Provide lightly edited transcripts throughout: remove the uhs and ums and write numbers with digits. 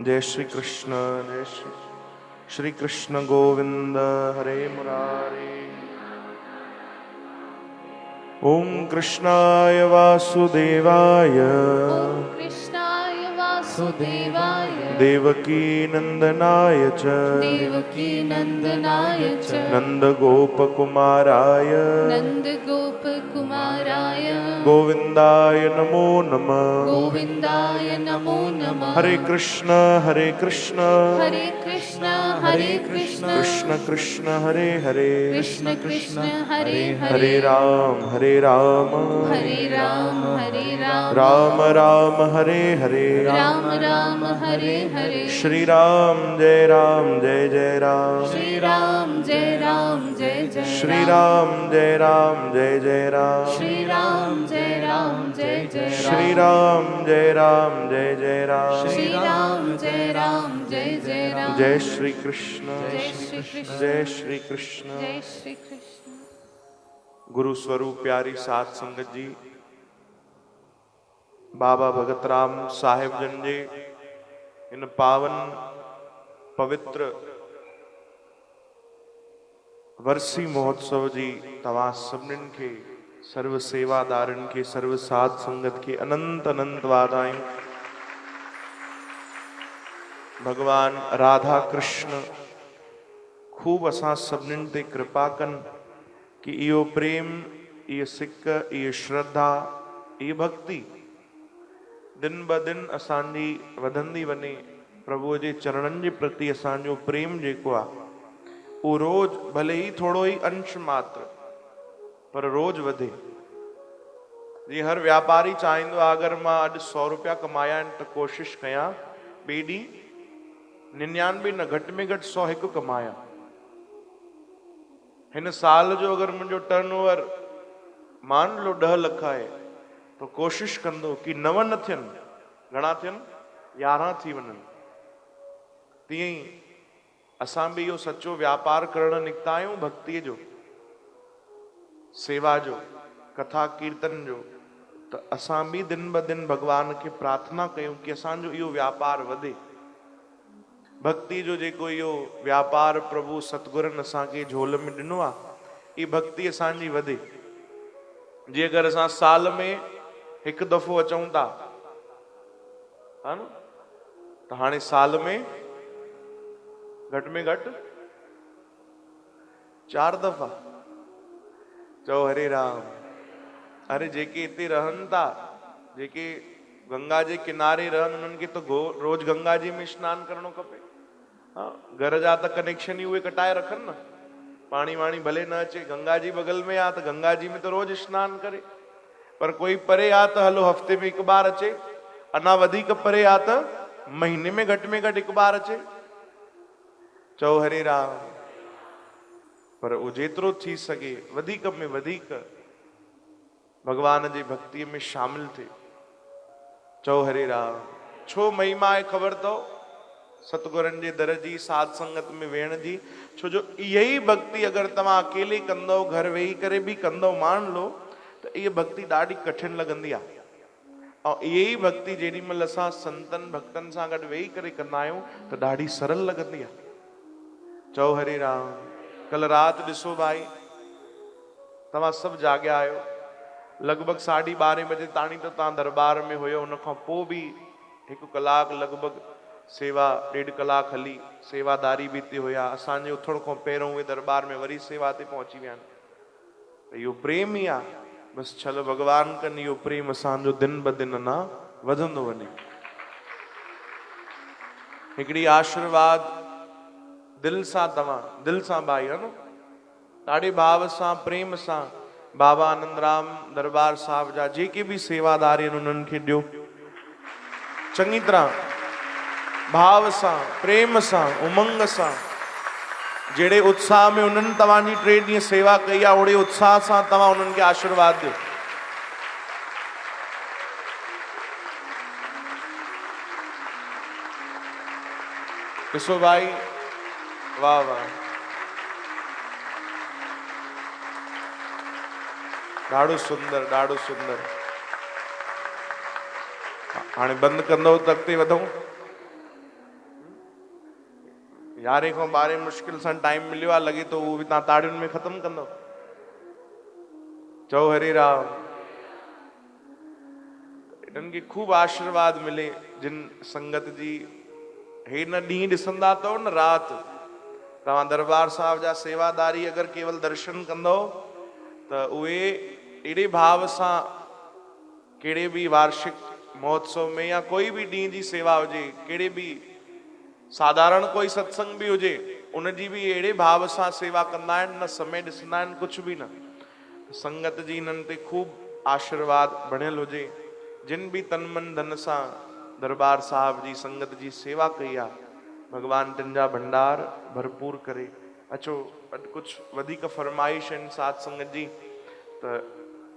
जय श्री कृष्ण, जय श्री कृष्ण गोविंद हरे मुरारी। ओम कृष्णाय वासुदेवाय देवकी नंदनाय च नंद गोप कुमाराय गोविंदाय नमो नमः। हरे कृष्ण कृष्ण कृष्ण कृष्ण हरे हरे हरे राम राम राम हरे हरे श्री राम जय जय राम श्री राम जय जय राम श्री राम जय जय राम श्री राम जय जय राम। जय श्री कृष्ण जय श्री कृष्ण। गुरु स्वरूप प्यारी साध संगत जी, बाबा भगत राम साहिब जन जे इन पावन पवित्र वर्सी महोत्सव जी तव्हां सभिनीनि खे, सर्व सेवादारनि खे, सर्व साध संगत के अनंत अनंत वाधायूं। भगवान राधा कृष्ण खूब असां सभिनीनि ते कृपा कन कि इहो प्रेम, इहो सिक, इहो श्रद्धा, इहो भक्ति दिन ब दिन असांजी वधंदी वञे। प्रभु जे चरणनि जे प्रति असांजो प्रेम जेको आहे वो रोज, भले ही थोड़ो ही अंश मात्र, पर रोज वधे। जी हर व्यापारी चाहींदो आहे अगर मां अॼु 100 रुपया कमाया आहिनि त कोशिश कयां ॿिए ॾींहुं 99 न, घटि में घटि 100 हिकु कमाया। हिन साल जो अगर मुंहिंजो टर्नओवर मान लो 10 लख आहे तो कोशिश कंदो कि 9 न थियनि, घणा थियनि, 11 थी वञनि। तीअं ई असां भी इहो सच्चो व्यापार करण निकिता आहियूं, भक्ति जो, सेवा जो, कथा कीर्तन जो। त असां भी दिन ब दिन भगवान के प्रार्थना कयूं कि असांजो इहो व्यापार वधे। भक्ति जो जेको इहो व्यापार प्रभु सतगुरनि असांखे झोल में ॾिनो आहे, ई भक्ति असांजी वधे। जी अगर असां साल में हिकु दफ़ो अचूं था, हा न, त हाणे साल में घटि में घटि 4 दफ़ा चओ हरे राम। अरे जेके हिते रहनि था, जेके गंगा जे किनारे रहनि, उन्हनि खे तो रोज गंगा जी में स्नान करणो खपे। हाँ, घर जा त कनेक्शन ही उहे कटाए रखनि न, पानी वाणी भले न अचे, गंगा जी बगल में आ त गंगा जी में तो रोज स्नान करे। पर कोई परे आ त हलो हफ्ते में 1 बार अचे, अना वधीक परे आ त महीने में घटि 1 बार अचे। चओ हरे राम। पर वो जेतिरो थी सके वधीक में वधीक भगवान जी भक्ति में शामिल थे। चओ हरे राम। छो महिमा आहे ख़बर अथव सतगुरनि जे दर जी, साध संगत में वेहण जी। छो जो यही भक्ति अगर तव्हां अकेले कंदव, घर वेही करे भी कंदव, मान लो त इहा भक्ति ॾाढी कठिन लगंदी आहे। और यही भक्ति जेॾी महिल असां संतन भक्तन सां गॾु वेही करे कंदा आहियूं त ॾाढी सरल लगंदी आहे। चओ हरे राम। कल रात ॾिसो भाई, तव्हां सभु जाॻिया आहियो, लगभग 12:30 बजे ताणी तो तव्हां दरबार में हुयो। उन खां पोइ भी 1 कलाक लगभग सेवा, 1.5 कलाक हली, सेवादारी भी हिते हुया। असांजे उथण खां पहिरों उहे दरबार में वरी सेवा ते पहुची विया आहिनि। त इहो प्रेम ही आहे। बस छल भगवान कनि इहो प्रेम असांजो दिन ब दिन अञा वधंदो वञे। हिकिड़ी आशीर्वाद दिल सां तव्हां, दिल सां भाई, है न, ॾाढे भाव सां, प्रेम सां बाबा आनंदराम दरबार साहिब जा जेके भी सेवादार आहिनि उन्हनि खे ॾियो। चङी तरह भाव सां, प्रेम सां, उमंग सां। जहिड़े उत्साह में उन्हनि तव्हांजी 3 ॾींहं सेवा कई आहे, ओड़े उत्साह सां तव्हां उन्हनि खे आशीर्वाद ॾियो। ॾिसो भाई, वाह वाह, ॾाढो सुंदर, ॾाढो सुंदर। हाणे बंदि कंदव त अॻिते वधूं। यारे को बारे मुश्किल सा टाइम मिलियो आहे लॻे तो वो भी तव्हां ताड़ियुनि में ख़त्म कंदो। चओ हरे राम। इन्हनि खे खूब आशीर्वाद मिले जिन संगत जी हे न ॾींहुं ॾिसंदा अथव न राति। तव्हां दरबार साहिब जा सेवादारी अगर केवल दर्शन कंदो त उहे एॾे भाव सां कहिड़े भी वार्षिक महोत्सव में या कोई भी ॾींहं जी सेवा हुजे, कहिड़े भी साधारण कोई सत्संग भी हुजे, उनजी भी अहिड़े भाव सां सेवा कंदा आहिनि, न समय ॾिसंदा आहिनि, कुछ भी न। संगत जी इन्हनि ते खूब आशीर्वाद बणियल हुजे। जिन भी तन मन धन सां दरबार साहिब जी संगत जी सेवा कई आहे, भगवान तिन जा भंडार भरपूर करे। अचो अॼु कुछ वधीक फरमाइश आहिनि साध संगत जी, त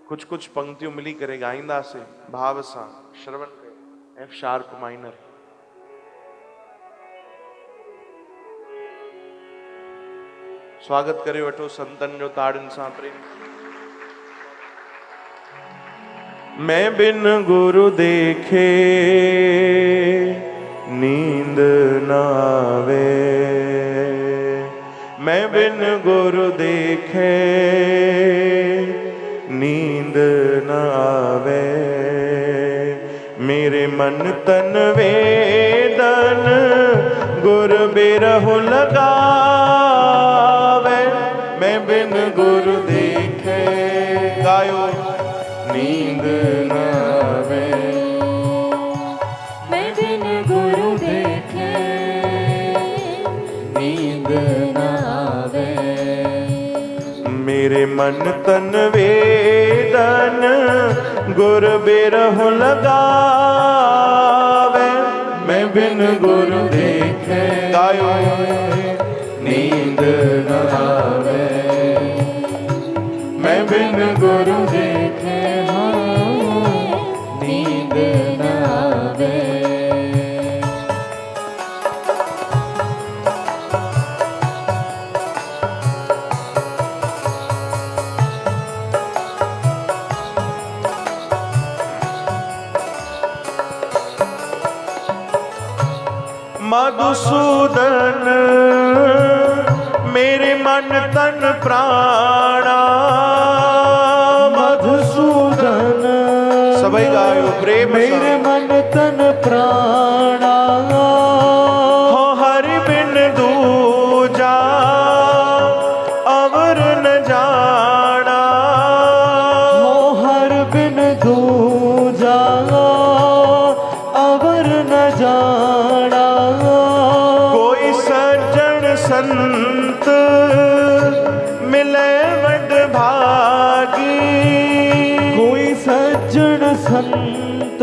कुछ कुछ पंक्तियूं मिली करे ॻाईंदासीं भाव सां। श्रवण कयो। F sharp minor. स्वागत करे वठो संतन जो ताड़ियुनि सां प्रेम। मैं बिन गुरु देखे नींद न आवे, मैं बिन गुरु देखे नींद न आवे, मेरे मन तन वेदन गुर बिरहु लगावे, मैं बिन गुरु देखे गायो नींद न आवे, मैं बिन गुरु देखे नींद न आवे, मेरे मन तन वेदन गुर बिरहु लगावे, मैं बिन गुरु देखे गायो नींद न आवे, मैं बिन गुरु देखे नींद न आवे। मधुसूदन मेरे मन तन प्राणा, मधुसूदन सभी गायो प्रेम मेरे मन तन प्राणा, हो हरि बिन दूजा अवर न जाना, हो हर बिन दूजा अवर न जाना, कोई सज्जन संत मिले वड भागी, कोई सज्जन संत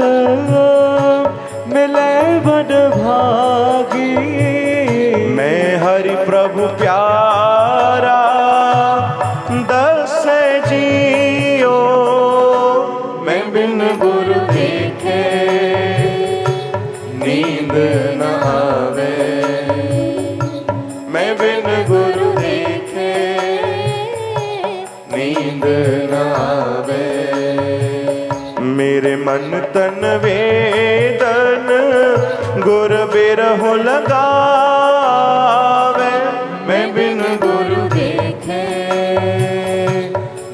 मिले बड़ भागी, मैं हरि प्रभु प्यारा दस जियो, मैं बिन गुरु देखे नींद न आवे, मैं बिन गुरु देखे नींद न आवे, मेरे मन तन वेदन गुर बिरहु लगावे, मैं बिन गुरु देखे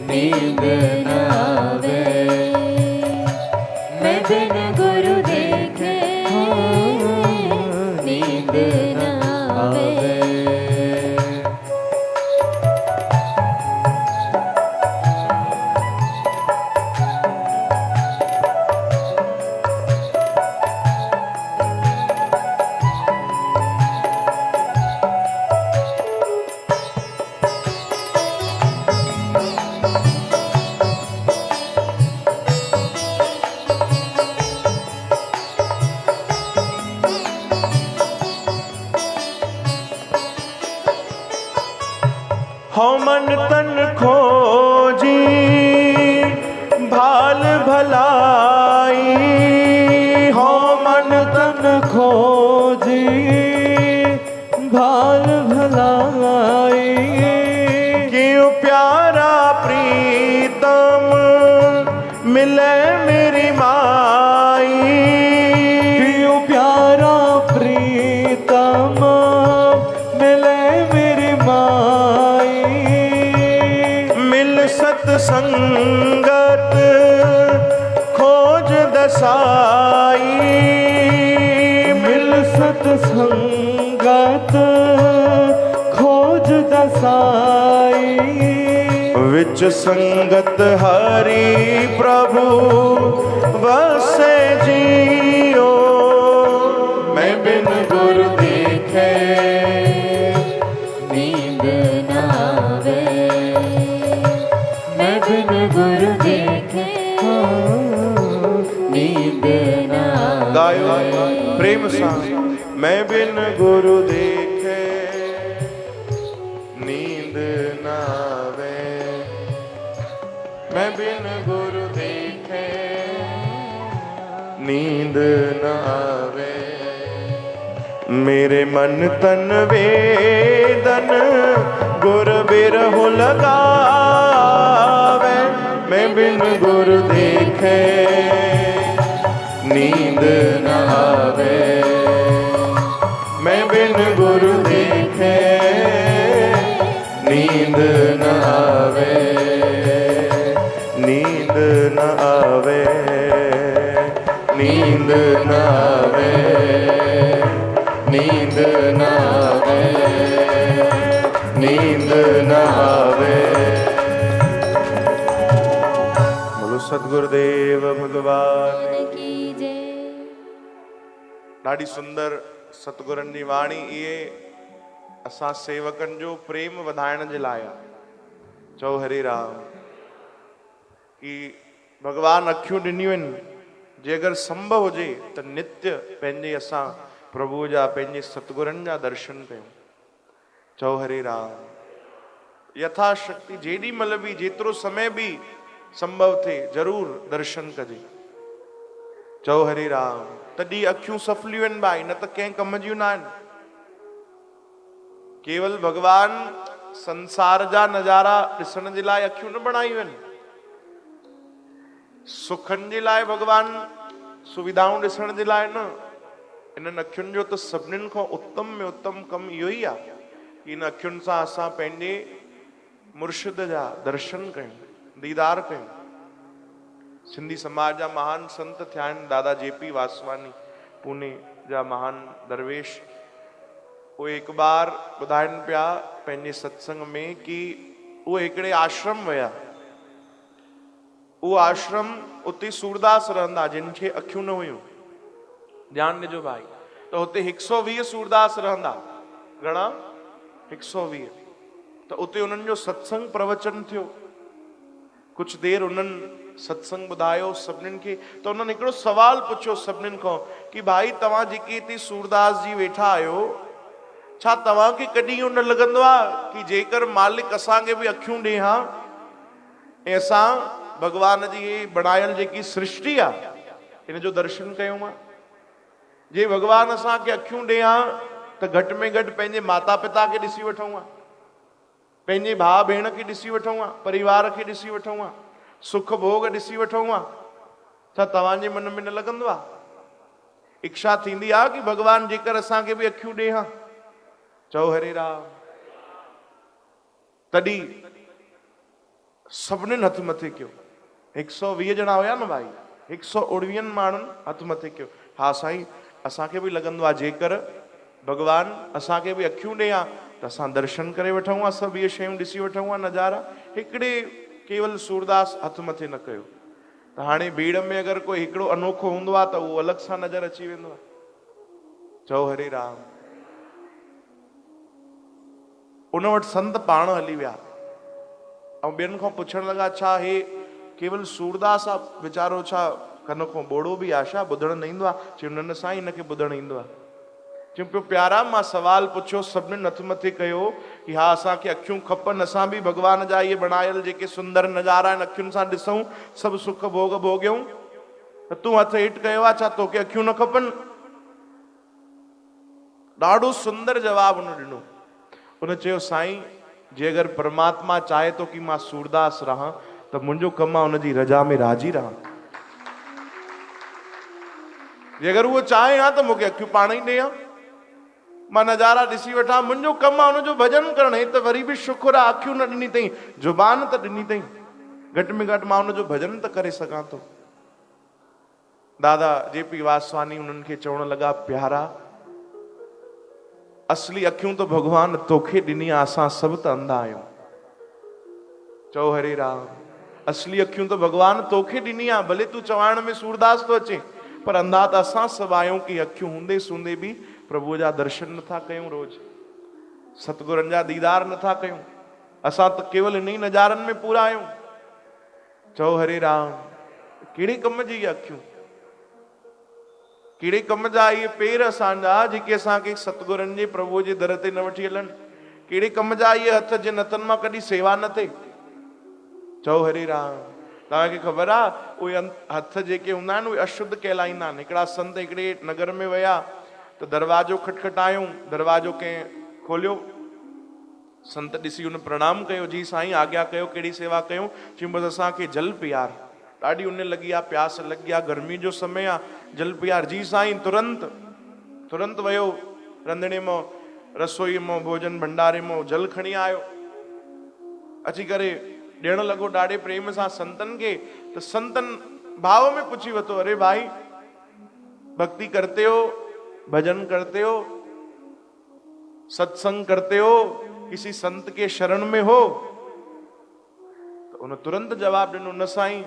नींद न आवे, मैं बिन गुरु देखे नींद न आवे। हो मन तन खोजी भाल भलाई, हो मन तन खोजी भाल भलाई, क्यों प्यारा प्रीतम मिले मेरी माई, क्यों प्यारा प्रीतम संगत खोज दसाई, मिल सतसंगत खोज दसाई, विच संगत हरि प्रभु वसे जियो, मैं बिन गुरु देखे नींद न आवे, मैं बिन गुरु देखे नींद न गायो आवे। प्रेम सा, मैं बिन गुरु देखे नींद न आवे, मैं बिन गुरु देखे नींद न आवे, मेरे मन तन वेदन गुर बिरहु लगावे, मैं बिन गुरु देखे नींद न आवे, मैं बिन गुरु देखे नींद न आवे, नींद न आवे, नींद न आवे, नींद न आवे, नींद न आवे। बोलो सतगुरुदेव भगवान की जय। ॾाढी सुंदर सतगुरनि जी वाणी इहे असां सेवकनि जो प्रेम वधाइण जे लाइ आहे। चओ हरे राम। कि भगवान अखियूं ॾिनियूं आहिनि, जे अगरि संभव हुजे त नित्य पंहिंजे असां प्रभु जा पंहिंजे सतगुरनि जा दर्शन कयूं। चओ हरे राम। यथाशक्ति जेॾी महिल बि जेतिरो समय बि संभव थिए ज़रूर दर्शन कजे। चओ हरे राम। तॾहिं अखियूं सफलियूं आहिनि भाई, न त कंहिं कम जूं न आहिनि। केवल भगवान संसार जा नज़ारा ॾिसण जे लाइ अखियूं न बणायूं आहिनि। सुखनि जे लाइ भगवान सुविधाऊं ॾिसण जे लाइ न। इन्हनि अखियुनि जो त सभिनीनि खां उत्तम में उत्तम कमु इहो ई आहे कि इन अखियुनि सां असां पंहिंजे मुर्शिद जा दर्शन कयूं, दीदार कयूं। सिंधी समाज जा महान संत थिया आहिनि दादा जेपी वासवानी, पुणे जा महान दरवेश। उहे हिकु बार ॿुधाइनि पिया पंहिंजे सत्संग में कि उहे हिकिड़े आश्रम विया। उहो आश्रम उते सूरदास रहंदा जिन खे अखियूं न हुयूं। ध्यानु ॾिजो भाई। त हुते 120 सूरदास रहंदा। घणा? 120। त उते उन्हनि जो सत्संग प्रवचन थियो। कुछ देर उन्हनि सत्संग ॿुधायो सभिनीनि खे। त उन्हनि हिकिड़ो सवाल पुछियो सभिनीनि खां कि भाई तव्हां जेके हिते सूरदास जी वेठा आहियो, छा तव्हांखे कॾहिं इहो न लॻंदो आहे कि जेकर मालिक असांखे बि अखियूं ॾे हा ऐं असां भगवान जी बणायल जेकी सृष्टि आहे इन जो दर्शन कयूं हा? जे भगवान असांखे अखियूं ॾे हा त घटि में घटि पंहिंजे माता पिता खे ॾिसी वठूं हा, पंहिंजे भाउ भेण खे ॾिसी वठूं हा, परिवार खे ॾिसी वठूं हा, सुख भोग ॾिसी वठूं हा। छा तव्हांजे मन में न लॻंदो आहे, इच्छा थींदी आहे कि भगवान जेकर असांखे बि अखियूं ॾे हा? चओ हरे राम। तॾहिं सभिनीनि हथ मथे कयो। 120 ॼणा हुया न भाई, 119 माण्हुनि हथ मथे कयो। हा साईं, असांखे बि लॻंदो आहे जेकर भगवान असांखे बि अखियूं ॾे हा त असां दर्शन करे वठूं हा, सभु इहे शयूं ॾिसी वठूं हा, नज़ारा। हिकिड़े केवल सूरदास हथ मथे न कयो। त हाणे भीड़ में अगरि कोई हिकिड़ो अनोखो हूंदो आहे त उहो अलॻि सां नज़र अची वेंदो आहे। चओ हरे राम। उन वटि संत पाण हली विया ऐं ॿियनि खां पुछण लॻा, छा हे केवल सूरदास आहे वीचारो, छा कन खां ॿोड़ो बि आहे छा, ॿुधण न ईंदो आहे? चयो न न साईं, हिनखे ॿुधण ईंदो आहे। चयो पियो प्यारा, मां सवाल पुछियो, सभिनीनि हथ मथे कयो कि हा असांखे अखियूं खपनि, असां बि भगवान जा इहे बणायल जेके सुंदर नज़ारा आहिनि अखियुनि सां ॾिसूं, सभु सुख भोग भोगियूं। त तूं हथ हेठि कयो आहे, छा तोखे अखियूं न खपनि? ॾाढो सुंदर जवाबु हुन ॾिनो। उन चयो साईं, जे अगरि परमात्मा चाहे थो कि मां सूरदास रहां त मुंहिंजो कमु आहे हुनजी रजा में राजी रहां। जे अगरि उहो चाहे हा त मूंखे अखियूं पाण ई ॾे हा, मां नज़ारा ॾिसी वठां, मुंहिंजो कमु आहे हुनजो भॼन करणु। हे त वरी बि शुक्र आहे अखियूं न ॾिनी अथई, ज़ुबान त ॾिनी अथई। घट में घट मां उनजो भजन त करे सघां थो। दादा जेपी वासवानी उन्हनि खे चवण लॻा, प्यारा असली अखियूं तो भगवान तोखे ॾिनी आहे, असां सभु त अंधा आहियूं। चओ हरे राम। असली अखियूं तो भगवान तोखे ॾिनी आहे, भले तूं चवाइण में सूरदास तो अचे, पर अंधा त असां सभु आहियूं कि अखियूं हूंदे सूंदे बि प्रभुअ जा दर्शन नथा कयूं, रोज सतगुरनि जा दीदार नथा कयूं। असां त केवल इन ई नज़ारनि में पूरा आहियूं। चओ हरे राम। कहिड़े कम जी अखियूं, कहिड़े कम जा इहे पेर असांजा जेके असांखे सतगुरनि जे प्रभुअ जे दर ते न वठी हलनि? कहिड़े कम जा इहे हथ जिन हथनि मां कॾहिं सेवा न थिए? चओ हरे राम। तव्हांखे ख़बर आहे उहे हथ जेके हूंदा आहिनि उहे अशुद्ध कहलाईंदा आहिनि। हिकिड़ा संत हिकिड़े नगर में विया त दरवाजो खटखटायूं, दरवाजो कंहिं खोलियो। संत ॾिसी हुन प्रणाम कयो, जी साईं आज्ञा कयो, कहिड़ी सेवा कयूं? चई बसि असांखे जल पियार, ॾाढी उन लॻी आहे, प्यास लॻी आहे, गर्मी जो समय आहे, जल पियार। जी साईं। तुरंत वियो रंधिणे मां, रसोई मां, भोजन भंडारे मां जल खणी आयो, अची करे ॾियण लॻो ॾाढे प्रेम सां संतनि खे। त संतनि भाव में पुछी वरितो, अरे भाई भक्ति करते हो, भजन करते हो, सत्संग करते हो, किसी संत के शरण में हो? तो उन तुरंत जवाब ॾिनो, न साईं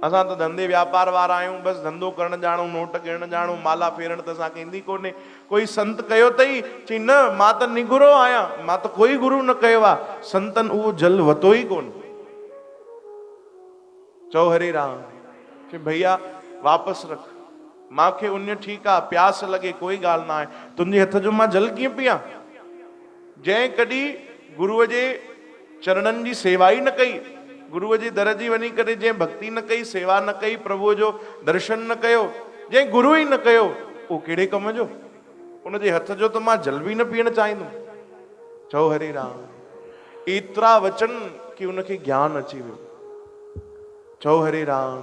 असां त धंधे व्यापार वारा आहियूं, बसि धंधो करणु ॼाणूं, नोट गिणणु ॼाणूं, माला फेरण त असांखे ईंदी कोन्हे। कोई संत कयो अथई? चई न, मां त निगुरो आहियां, मां त कोई गुरु न कयो आहे। संतनि उहो जल वतो ई कोन। चओ हरे राम। चई भैया वापसि रख, मांखे उन ठीकु आहे, प्यास लॻे कोई ॻाल्हि न आहे, तुंहिंजे हथ जो मां जल कीअं पियां? जंहिं कॾहिं गुरुअ जे चरणनि जी सेवा ई न कई, गुरुअ जे दर जी वञी करे जंहिं भक्ति न कई, सेवा न कई, प्रभुअ जो दर्शन न कयो, जंहिं गुरु ई न कयो, उहो कहिड़े कम जो? उनजे हथ जो त मां जल बि न पीअणु चाहींदुमि। चओ हरे राम। एतिरा वचन कि उनखे ज्ञान अची वियो। चओ हरे राम।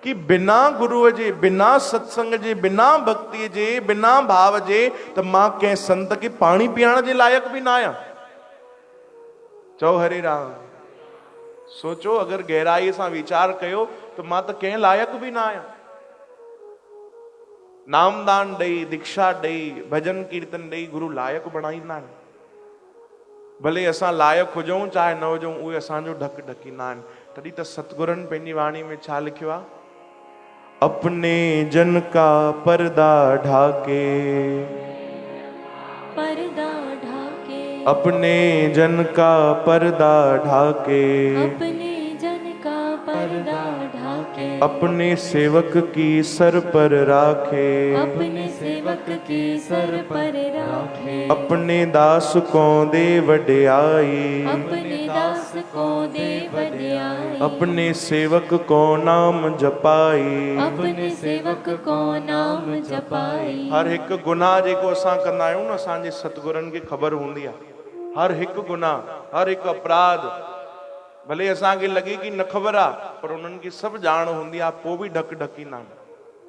कि बिना गुरुअ जे, बिना सत्संग जे, बिना भक्ति जे, बिना भाव जे त मां कंहिं संत खे पाणी पीअण जे लाइक़ बि न आहियां। चओ हरे राम। सोचो अगर गहराई सां वीचार कयो तो मां त कंहिं लाइक़ बि न आहियां। नामदान ॾेई, दीक्षा ॾेई, भजन कीर्तन ॾेई गुरु लाइक़ बणाईंदा आहिनि। भले असां लाइक़ हुजूं चाहे न हुजूं, उहे असांजो ढक ढकींदा आहिनि। तॾहिं त सतगुरनि पंहिंजी वाणी में छा लिखियो आहे? अपने जन का पर्दा ढाके, पर्दा ढाके, अपने जन का पर्दा ढाके, अपने जन का पर्दा ढाके, अपने सेवक की सर पर राखे, अपने सेवक की सर पर राखे, अपने दास को दे वड्याई, अपने दास को दे वड्याई, अपने सेवक को नाम जपाई, अपने सेवक को नाम जपाई। हर हिकु गुनाह जेको असां कंदा आहियूं न, असांजे सतगुरनि खे ख़बर हूंदी आहे। हर हिकु गुनाह, हर हिकु अपराध, भले असांखे लॻे कि न ख़बर आहे, पर उन्हनि खे सभु ॼाण हूंदी आहे, पोइ बि ढक ढकींदा आहिनि।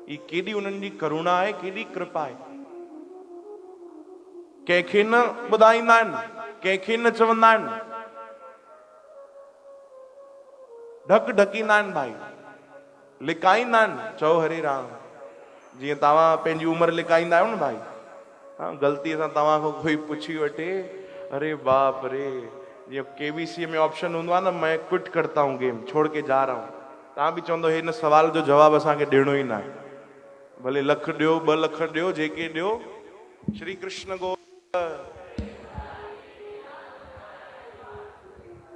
ही केॾी उन्हनि जी करुणा आहे, केॾी कृपा आहे। कंहिंखे न ॿुधाईंदा आहिनि, कंहिंखे न चवंदा आहिनि, ढक ढकींदा आहिनि भाई, लिकाईंदा आहिनि। चओ हरे राम। जीअं तव्हां पंहिंजी उमिरि लिकाईंदा आहियो न भाई, हाँ ग़लतीअ सां तव्हां खां कोई पुछी वठे, अरे बाप रे, जीअं KBC में ऑप्शन हूंदो आहे न, मैं क्विट करता हूँ गेम, छोड़ के जा रहा हूँ, तव्हां बि चवंदो हिन सवाल जो जवाबु असांखे ॾियणो ई न आहे। भले लख ॾियो, 2 लख ॾियो, जेके ॾियो। श्री कृष्ण गोविंद।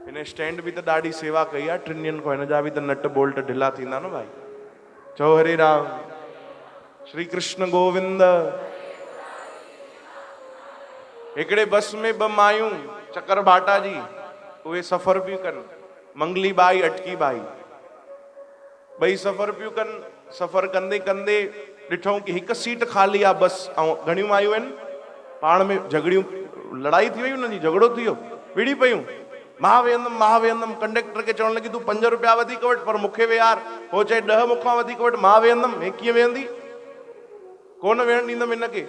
हिन स्टैंड बि त ॾाढी सेवा कई आहे, 3 ॾींहंनि खां, हिन जा बि त नट बोल्ट ढिला थींदा न भाई। चओ हरे राम। श्री कृष्ण गोविंद। हिकिड़े बस में 2 मायूं चकर भाटा जी, उहे सफ़र पियूं कनि, मंगली बाई, अटकी बाई, 2 सफ़र पियूं कनि। सफ़र कंदे कंदे ॾिठऊं कि हिकु सीट ख़ाली आहे बस, ऐं घणियूं मायूं आहिनि, पाण में झगड़ियूं, लड़ाई थी वई उन्हनि जी, झगड़ो थी वियो, विड़ी पयूं। मां वेहंदमि, कंडक्टर खे चवण लॻी तूं 5 रुपया वधीक वठि, पर मूंखे वेहार। हो चए 10 मूंखां वधीक वठि, मां वेहंदमि। हे कीअं वेहंदी? कोन वेहण ॾींदमि हिनखे।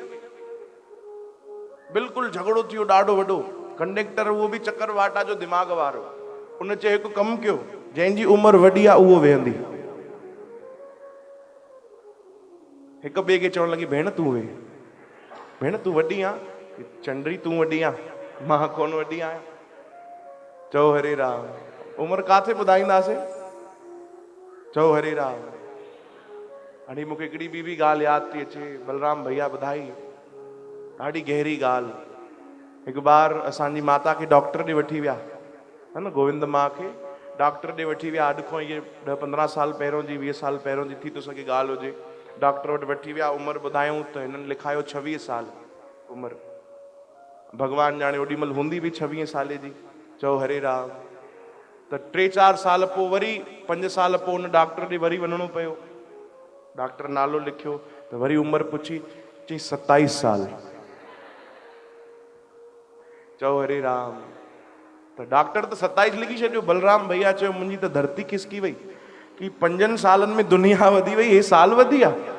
बिल्कुलु झगड़ो थी वियो ॾाढो वॾो। कंडक्टर उहो बि चकर वाटा जो दिमाग़ वारो, उन चए हिकु कमु कयो, जंहिंजी उम्र वॾी आहे उहो वेहंदी। हिक ॿिए खे चवण लॻी भेण तूं वेह, भेण तूं वॾी आहे, चंडरी तूं वॾी आहे, मां कोन वॾी आहियां। चओ हरे राम। उम्र काथे ॿुधाईंदासीं? चओ हरे राम। हाणे मूंखे हिकिड़ी ॿी बि ॻाल्हि यादि थी अचे, बलराम भैया ॿुधाई, ॾाढी गहरी ॻाल्हि। हिकु बार असांजी माता खे डॉक्टर ॾे वठी विया, है न, गोविंद मां खे डॉक्टर ॾे वठी विया। अॼु खां इहे 10-15 साल पहिरियों जी, 20 साल पहिरियों जी थी थो सघे ॻाल्हि हुजे। डॉक्टर वटि वठी विया, उमिरि ॿुधायूं त हिननि लिखायो 26 साल उमिरि। भॻवानु ॼाणे ओॾी महिल हूंदी बि 26 साले जी। चओ हरे राम। त 3-4 साल पोइ वरी 5 साल पोइ हुन डॉक्टर ॾे वरी वञिणो पियो। डॉक्टर नालो लिखियो त वरी उमिरि पुछी, चई 27 साल। चओ हरे राम। त डॉक्टर त 27 लिखी छॾियो। बलराम भैया चयो मुंहिंजी त धरती खिसकी वई कि 5 सालनि में दुनिया वधी वई, हे साल वधी आहे।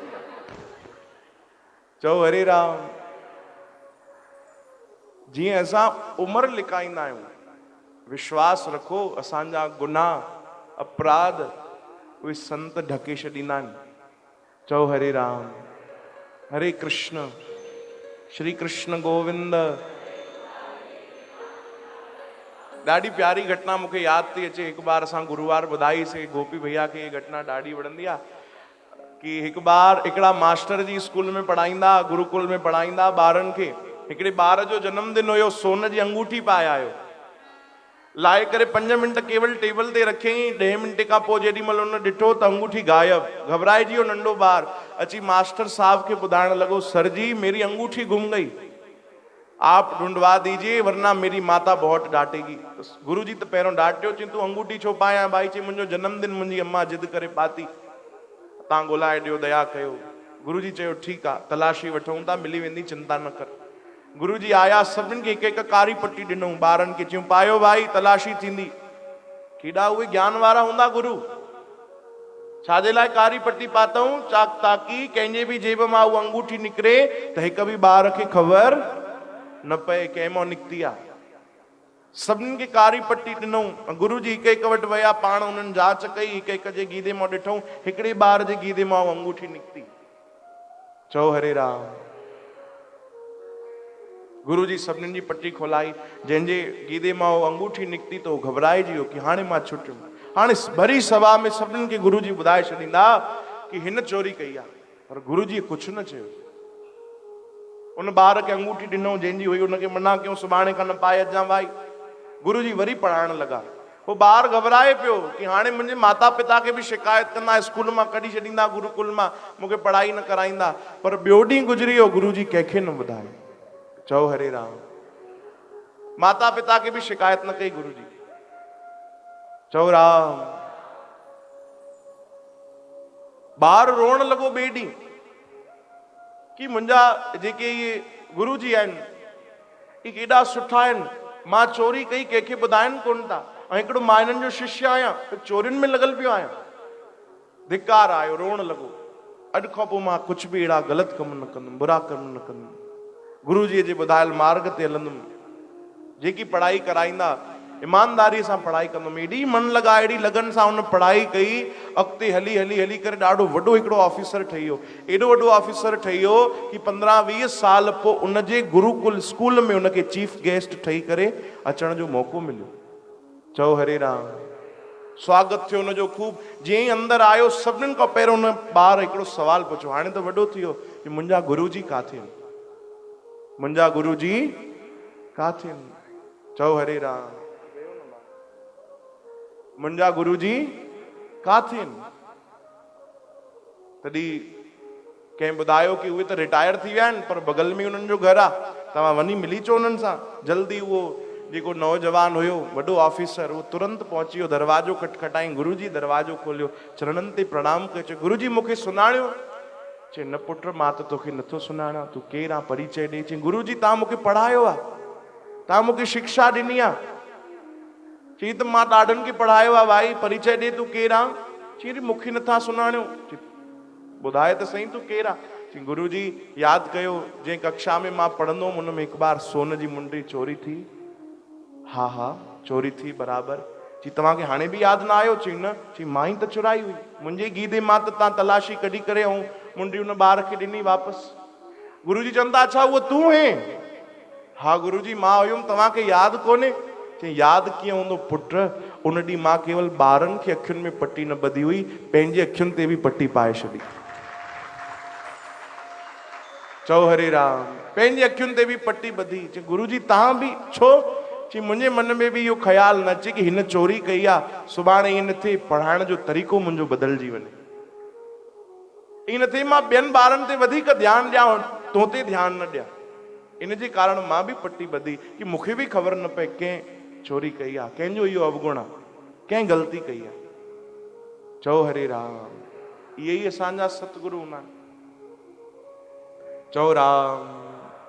चओ हरे राम। जीअं असां उमिरि लिकाईंदा आहियूं, विश्वास रखो असांजा गुनाह अपराध उहे संत ढके छॾींदा आहिनि। चओ हरे राम। हरे कृष्ण। श्री कृष्ण गोविंद। ॾाढी प्यारी घटना मूंखे यादि थी अचे। हिकु बार असां गुरुवार ॿुधाईसीं, गोपी भैया खे इहा घटना ॾाढी वणंदी आहे कि हिकु बार हिकिड़ा मास्टर जी स्कूल में पढ़ाईंदा, गुरुकुल में पढ़ाईंदा ॿारनि खे। हिकिड़े ॿार जो जनमदिन हुयो, सोन जी अंगूठी पाए आयो, लाहे करे 5 मिंट केवल टेबल ते रखियईं। 10 मिंट खां पोइ जेॾी महिल हुन ॾिठो त अंगूठी गायब। घबराइजी वियो नंढो ॿार, अची मास्टर साहब खे ॿुधाइण लॻो, सर जी मेरी अंगूठी गुम गई, आप ढूंढवा दीजिए वरना मेरी माता बहुत डांटेगी। गुरु जी त पहिरों डांटियो, चई तूं अंगूठी छो पाया? भाई चई मुंहिंजो जनमदिन मुंहिंजी अम्मा जिद करे पाती, तव्हां ॻोल्हाए ॾियो, दया कयो। गुरु जी चयो ठीकु आहे, तलाशी वठूं था, मिली वेंदी, चिंता न कर। गुरु जी आया, सभिनि खे हिकु हिकु कारी पटी ॾिनऊं, ॿारनि खे चयूं पायो भाई, तलाशी थींदी। केॾा उहे ज्ञान वारा हूंदा गुरु। छाजे लाइ कारी पटी पातऊं? ताकी कंहिंजे बि जेब मां उहा अंगूठी निकिरे त हिक बि ॿार खे ख़बर न पए कंहिं मां निकिती आहे। सभिनी खे कारी पटी ॾिनऊं। गुरु जी हिकु हिकु वटि विया, पाण उन्हनि जांच कई, हिकु हिकु जे गीदे मां ॾिठऊं, हिकिड़े ॿार जे गीदे मां उहा अंगूठी निकिती। चओ हरे राम। गुरु जी सभिनीनि जी पटी खोलाई, जंहिंजे गीदे मां उहा अंगूठी निकिती त उहो घबराइजी वियो कि हाणे मां छुटियुमि। हाणे भरी सभा में सभिनीनि खे गुरु जी ॿुधाए छॾींदा कि हिन चोरी कई आहे, पर गुरु जी कुझु न चयो। उन ॿार खे अंगूठी ॾिनऊं जंहिंजी हुई, उनखे मना कयूं सुभाणे खां न पाए अचां भाई। गुरु जी वरी पढ़ाइण लॻा। उहो ॿार घबराए पियो कि हाणे मुंहिंजे माता पिता खे बि शिकायत कंदा, स्कूल मां कढी छॾींदा, गुरुकुल मां मूंखे पढ़ाई न कराईंदा। पर ॿियो ॾींहुं गुज़री वियो, गुरु जी कंहिंखे न ॿुधायो। चओ हरे राम। माता पिता खे बि शिकायत न कई गुरु जी। चओ राम। ॿार रोअण लॻो ॿिए ॾींहुं कि मुंहिंजा जेके इहे गुरु जी आहिनि इहे केॾा सुठा आहिनि, मां चोरी कई कंहिंखे ॿुधाइनि कोन था, ऐं हिकिड़ो मां हिननि जो शिष्य आहियां, चोरियुनि में लॻल पियो आहियां। धिकार आयो, रोअण लॻो। अॼु खां पोइ मां कुझु बि अहिड़ा ग़लति कम न कंदुमि, बुरा कम न कंदुमि, गुरु जी जे ॿुधायल मार्ग ते हलंदुमि, जेकी पढ़ाई कराईंदा ईमानदारीअ सां पढ़ाई कंदुमि। एॾी मन लॻाए, एॾी लगन सां हुन पढ़ाई कई। अॻिते हली हली हली करे ॾाढो वॾो हिकिड़ो ऑफिसर ठही वियो। एॾो वॾो ऑफिसर ठही वियो कि 15-20 साल पोइ उनजे गुरुकुल स्कूल में उनखे चीफ गेस्ट ठही करे अचण जो मौक़ो मिलियो। चओ हरे राम। स्वागत थियो हुनजो खूब। जीअं ई अंदरि आयो, सभिनीनि खां पहिरियों हुन ॿार हिकिड़ो सुवालु पुछो, हाणे त वॾो थी वियो, कि मुंहिंजा गुरु जी काथे आहिनि? मुंहिंजा गुरु जी काथे आहिनि? चओ हरे राम। मुंहिंजा गुरु जी काथे आहिनि? तॾहिं कंहिं ॿुधायो कि उहे त रिटायर थी विया आहिनि, पर बगल में उन्हनि जो घर आहे, तव्हां वञी मिली अचो उन्हनि सां। जल्दी उहो जेको नौजवान हुयो, वॾो ऑफिसर, उहो तुरंत पहुची वियो। दरवाजो खटखटाई, गुरु जी दरवाजो खोलियो, चरणनि ते प्रणाम कयो। चयो गुरु जी मूंखे सुञाणियो? चए न पुट, मां त तोखे नथो सुञाणा, तूं केरु आहे, परिचय ॾे। चई गुरु जी तव्हां मूंखे पढ़ायो आहे, तव्हां मूंखे शिक्षा ॾिनी आहे। चई त मां ॾाढनि खे पढ़ायो आहे भाई, परिचय ॾे, तूं केरु आहे? चई मूंखे नथा सुञाणियो। ॿुधाए त सही तूं केरु आहे? चई गुरु जी यादि कयो, जंहिं कक्षा में मां पढ़ंदो हुअमि उन में हिकु बार सोन जी मुंडी चोरी थी। हा हा चोरी थी, बराबरि। ची तव्हांखे हाणे बि यादि न आयो? चई न। चई मां ई त चुराई हुई, मुंहिंजे गीदे मां त तव्हां तलाशी कढी करे ऐं मुंडी उन ॿार खे ॾिनी वापसि। गुरुजी चवनि था अच्छा उहो तूं हैं? हा गुरुजी मां हुयुमि, तव्हांखे यादि कोन्हे? चई यादि कीअं हूंदो पुट, उन ॾींहुं मां केवल ॿारनि खे अखियुनि में पटी न ॿधी हुई, पंहिंजे अखियुनि ते बि पटी पाए छॾी। चओ हरे राम। पंहिंजे अखियुनि ते बि पटी ॿधी। चई गुरुजी तव्हां बि छो? चई मुंहिंजे मन में बि इहो ख़्यालु न अचे की हिन चोरी कई आहे, सुभाणे ईअं न थिए पढ़ाइण जो तरीक़ो मुंहिंजो बदिलजी वञे, ईअं न थिए मां ॿियनि ॿारनि ते वधीक ध्यानु ॾियां, तो ते ध्यानु न ॾियां। इन जे कारण मां बि पटी ॿधी की मूंखे बि ख़बर न पए कंहिं चोरी कई आहे, कंहिंजो इहो अवगुण आहे, कंहिं ग़लती कई आहे। चओ हरे राम। इहे ई असांजा सतगुरु हूंदा आहिनि। चओ राम।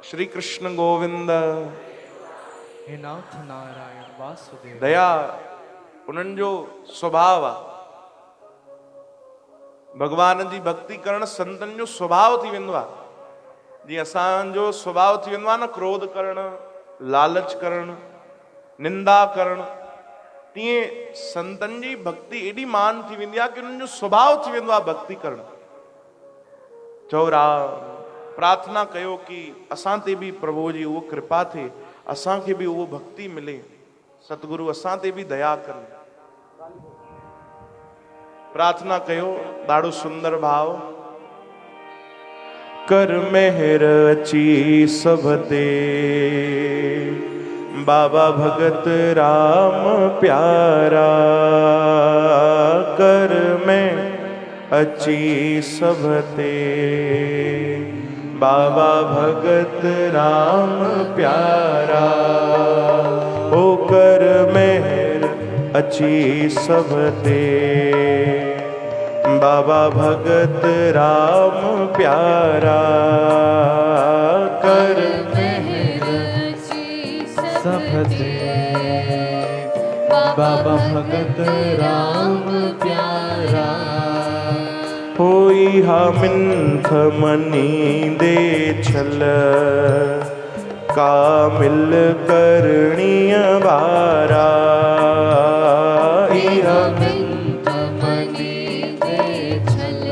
श्री कृष्ण गोविंद। हे नाथ नारायण वासुदेव। दया उन्हनि जो स्वभाव आहे। भगवान जी भक्ति करण संतनि जो स्वभाव थी वेंदो आहे। जीअं असांजो स्वभाव थी वेंदो आहे न क्रोध करण, लालच करण, निंदा करण, तीअं संतनि जी भक्ति एॾी मान थी वेंदी आहे कि उन्हनि जो स्वभाव थी वेंदो आहे भक्ति करण। चओ राम। प्रार्थना कयो कि असां ते बि प्रभु जी उहो कृपा थिए, असांखे बि उहो भक्ति मिले, सतगुरु असां ते बि दया कनि। प्रार्थना कयो। ॾाढो सुंदर भाव। कर मेहर अची सब ते, बाबा भगत राम प्यारा। कर में अची सब ते, बाबा भगत राम प्यारा। ओ कर मेहर अची सब ते, बाबा भगत राम प्यारा। कर मेहर अची सब ते, बाबा भगत राम प्यारा। होई हा मिंथ मनी दे छल, कामिल करणीय वारा। इहा मिंथ मनी दे छल,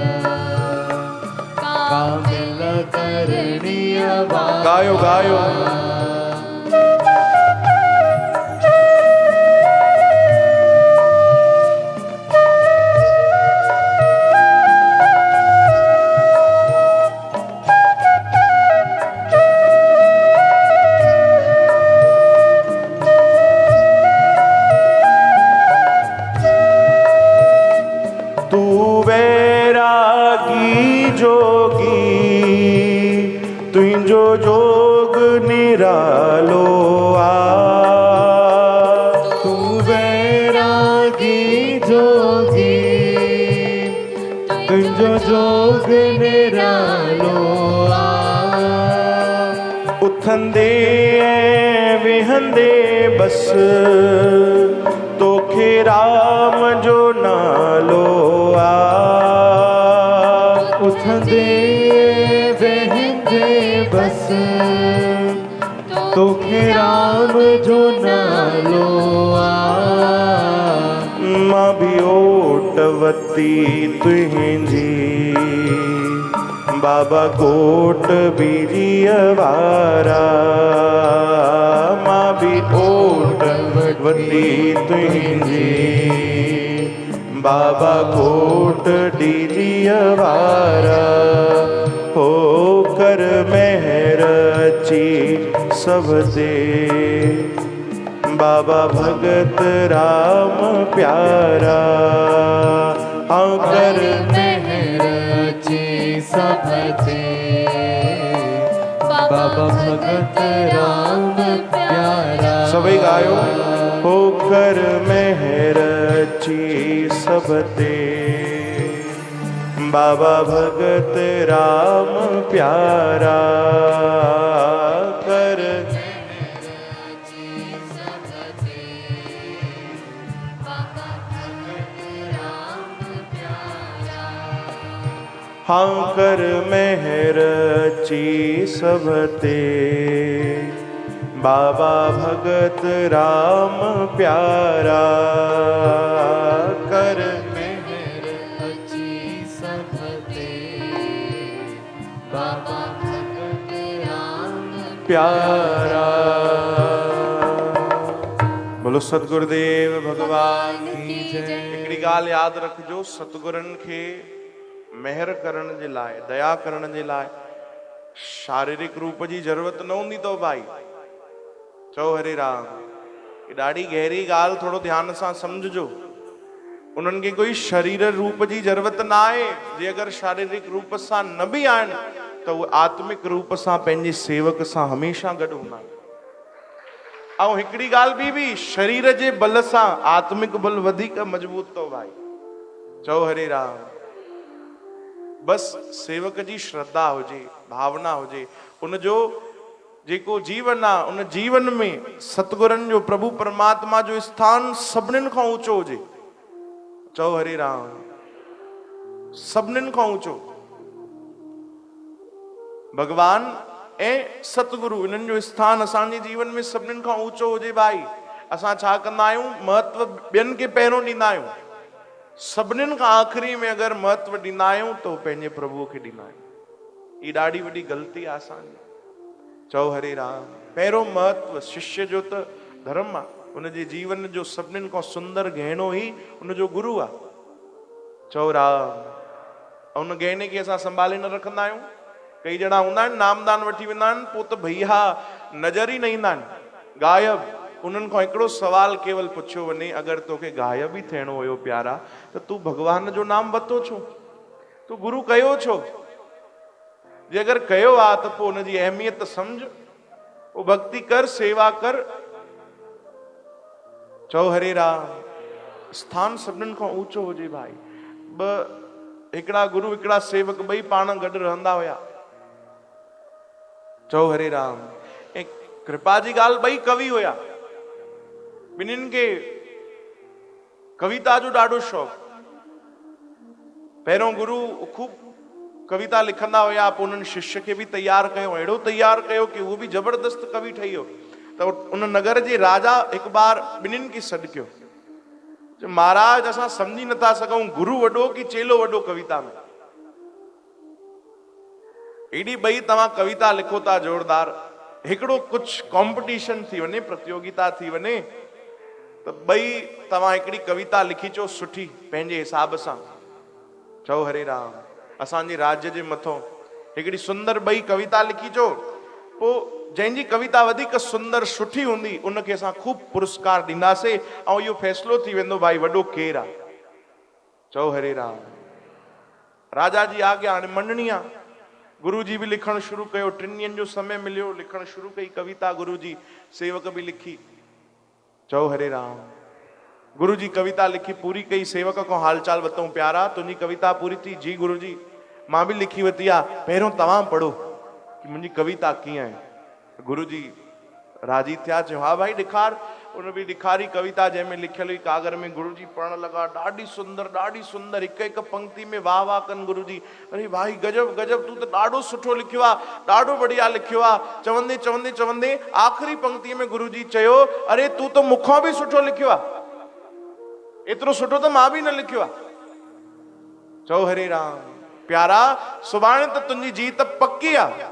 कामिल करणीय वारा। गायो गायो। तुझो जोग निरालो आ। तू वैरागी जोगी, तुझो जोग निरालो आ। उथंदे विहंदे बस तोखे राम जो नालो आ। उथंदे बस तोखे राम जो नालो आ। मां भी ओटवती तुंहिंजी, बाबा कोट बीजीअ वारा। मां भी ओटवती तुंहिंजी, बाबा कोट डीजीअ वारा। हो कर मेहर अची सब ते, बाबा भगत राम प्यारा। हाँ कर मेहर अची सब ते, बाबा भगत राम प्यारा। सभी गायो। हो कर मेहर अची सब ते, बाबा भगत राम प्यारा। कर हाँ कर मेहर अची सब ते, बाबा भगत राम प्यारा, कर मेहर अची सभते, बाबा भगत राम प्यारा। बोलो सतगुरुदेव भगवान की जय। हिकिड़ी ॻाल्हि यादि रखिजो, सतगुरनि खे महर करण जे लाइ, दया करण जे लाइ शारीरिक रूप जी ज़रूरत न हूंदी अथव भाई। चओ हरे राम। ये ॾाढी गहरी ॻाल्हि, थोरो ध्यान सां सम्झिजो। उन्हनि खे कोई शरीर रूप जी ज़रूरत न आहे। जे अगरि शारीरिक रूप सां न बि आहिनि त उहे आत्मिक रूप सां पंहिंजे सेवक सां हमेशह गॾु हूंदा आहिनि। ऐं हिकिड़ी ॻाल्हि बि शरीर जे बल सां आत्मिक बल वधीक मजबूत अथव भाई। चओ हरे राम। बस सेवक जी श्रद्धा हुजे, भावना हुजे, उनजो जेको जीवन आहे उन जीवन में सतगुरनि जो, प्रभु परमात्मा जो स्थान सभिनीनि खां ऊंचो हुजे। चओ हरे राम। सभिनीनि खां ऊंचो भगवान ऐं सतगुरु, इन्हनि जो स्थान असांजे जीवन में सभिनीनि खां ऊंचो हुजे भाई। असां छा कंदा आहियूं, महत्व ॿियनि खे पहिरियों ॾींदा आहियूं। सभिनीनि खां आख़िरी में अगरि महत्व ॾींदा आहियूं त पंहिंजे प्रभुअ खे ॾींदा आहियूं। ई ॾाढी वॾी ग़लती आहे असांजी। चओ हरे राम। पहिरियों महत्व शिष्य जो त धर्म आहे, उनजे जीवन जो सभिनीनि खां सुंदर गहनो ई उनजो गुरु आहे। चओ राम। ऐं उन गहने खे असां संभाले न रखंदा आहियूं। कई ॼणा हूंदा आहिनि, नामदान वठी वेंदा आहिनि, पोइ त भैया नज़र ई न ईंदा आहिनि, गायब। उन्हनि खां हिकिड़ो सवाल केवल पुछियो वञे, अगरि तोखे गायब ई थियणो हुयो प्यारा, त तूं भगवान जो नाम वरितो छो? तूं गुरु कयो छो? जे अगरि कयो आहे त पोइ हुनजी अहमियत सम्झ, पोइ भक्ति कर, सेवा कर। चओ हरे राम। स्थान सभिनीनि खां ऊंचो हुजे भाई। हिकिड़ा गुरु, हिकिड़ा सेवक, ॿई पाण गॾु रहंदा हुया। चओ हरे राम। ऐं कृपा जी ॻाल्हि, ॿई कवि हुया। ॿिन्हिनि खे कविता जो ॾाढो शौक़ु। पहिरियों गुरु खूब कविता लिखंदा हुया, पोइ उन्हनि शिष्य खे बि तैयार कयो, अहिड़ो तैयार कयो कि उहो बि ज़बरदस्त कवि ठही वियो। त उन नगर जे राजा हिकु बार ॿिन्हिनि खे सॾु कयो। महाराज, असां सम्झी नथा सघूं, गुरु वॾो कि चेलो वॾो कविता में? एॾी ॿई तव्हां कविता लिखो था जोरदार, हिकिड़ो कुझु कॉम्पिटिशन थी वञे, प्रतियोगिता थी वञे, त ॿई तव्हां हिकिड़ी कविता लिखी अचो सुठी पंहिंजे हिसाब सां। चओ हरे राम। असांजे राज्य जे मथां हिकिड़ी सुंदर ॿई कविता लिखी अचो, पोइ जंहिंजी कविता वधीक सुंदर सुठी हूंदी उनखे असां खूब पुरस्कार ॾींदासीं, ऐं इहो फ़ैसिलो थी वेंदो भाई वॾो केरु आहे। चओ हरे राम। राजा जी आज्ञा, हाणे मंडणी आहे। गुरु जी बि लिखणु शुरू कयो, 3 ॾींहंनि जो समय मिलियो, लिखणु शुरू कई कविता गुरु जी। सेवक बि लिखी। चओ हरे राम। गुरु जी कविता लिखी पूरी कई, सेवक खां हालचाल वरितऊं, प्यारा तुंहिंजी कविता पूरी थी? जी गुरु जी, मां बि लिखी वरिती आहे, पहिरियों तव्हां पढ़ो कि मुंहिंजी कविता कीअं आहे। गुरु जी राजी थिया, चयो हा भाई ॾेखार। उन बि ॾेखारी कविता, जंहिंमें लिखियल हुई कागर में। गुरु जी पढ़ण लॻा, ॾाढी सुंदर, ॾाढी सुंदर। हिकु हिकु पंक्ति में वाह वाह कनि गुरु जी। अरे भाई गजब गजब, तूं त ॾाढो सुठो लिखियो आहे, ॾाढो बढ़िया लिखियो आहे। चवंदे चवंदे चवंदे आख़िरी पंक्तिअ में गुरु जी चयो, अरे तूं त मूंखां बि सुठो लिखियो आहे, एतिरो सुठो त मां बि न लिखियो आहे। चओ हरे राम। प्यारा, सुभाणे त तुंहिंजी जीत पक्की आहे,